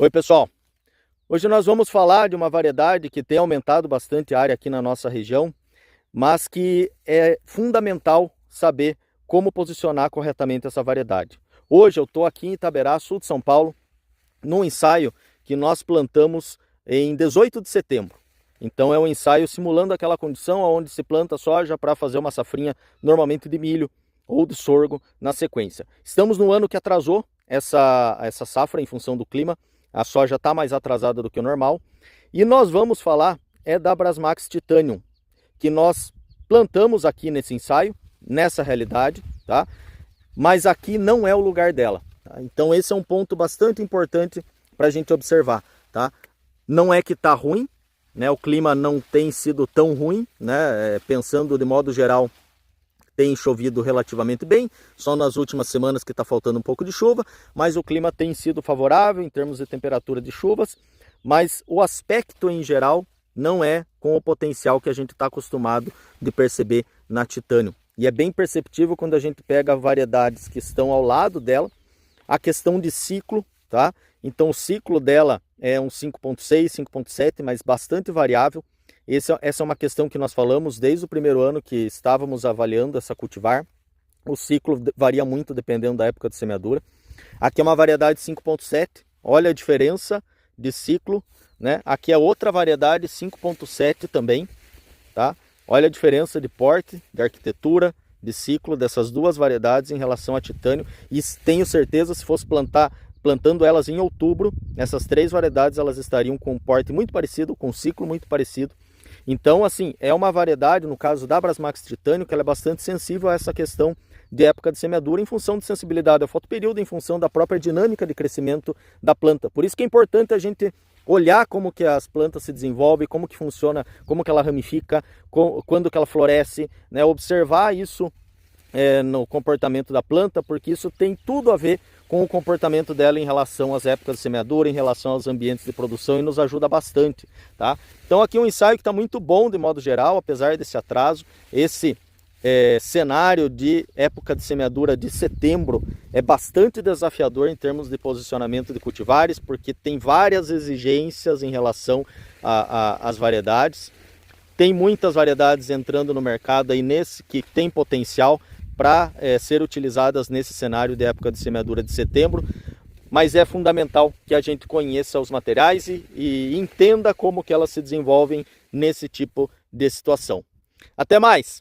Oi pessoal, hoje nós vamos falar de uma variedade que tem aumentado bastante a área aqui na nossa região, mas que é fundamental saber como posicionar corretamente essa variedade. Hoje eu estou aqui em Itaberá, sul de São Paulo, num ensaio que nós plantamos em 18 de setembro. Então é um ensaio simulando aquela condição onde se planta soja para fazer uma safrinha normalmente de milho ou de sorgo na sequência. Estamos no ano que atrasou essa safra em função do clima. A soja está mais atrasada do que o normal. E nós vamos falar da Brasmax Titanium, que nós plantamos aqui nesse ensaio, nessa realidade, tá? Mas aqui não é o lugar dela. Tá? Então esse é um ponto bastante importante para a gente observar. Tá? Não é que está ruim, né? O clima não tem sido tão ruim, né? Pensando de modo geral, tem chovido relativamente bem, só nas últimas semanas que está faltando um pouco de chuva, mas o clima tem sido favorável em termos de temperatura de chuvas, mas o aspecto em geral não é com o potencial que a gente está acostumado de perceber na Titanium. E é bem perceptível quando a gente pega variedades que estão ao lado dela, a questão de ciclo, tá? Então o ciclo dela é um 5.6, 5.7, mas bastante variável. Essa é uma questão que nós falamos desde o primeiro ano que estávamos avaliando essa cultivar. O ciclo varia muito dependendo da época de semeadura. Aqui é uma variedade 5.7, olha a diferença de ciclo, né? Aqui é outra variedade 5.7 também, tá? Olha a diferença de porte, de arquitetura, de ciclo dessas duas variedades em relação a Titanium. E tenho certeza, se fosse plantando elas em outubro, essas três variedades elas estariam com um porte muito parecido, com um ciclo muito parecido. Então, assim, é uma variedade, no caso da Brasmax Titanium, que ela é bastante sensível a essa questão de época de semeadura, em função de sensibilidade ao fotoperíodo, em função da própria dinâmica de crescimento da planta. Por isso que é importante a gente olhar como que as plantas se desenvolvem, como que funciona, como que ela ramifica, quando que ela floresce, né? Observar isso no comportamento da planta, porque isso tem tudo a ver com o comportamento dela em relação às épocas de semeadura, em relação aos ambientes de produção, e nos ajuda bastante, tá? Então aqui um ensaio que está muito bom de modo geral, apesar desse atraso. Esse cenário de época de semeadura de setembro é bastante desafiador em termos de posicionamento de cultivares, porque tem várias exigências em relação às variedades. Tem muitas variedades entrando no mercado aí nesse que tem potencial para ser utilizadas nesse cenário de época de semeadura de setembro, mas é fundamental que a gente conheça os materiais e entenda como que elas se desenvolvem nesse tipo de situação. Até mais!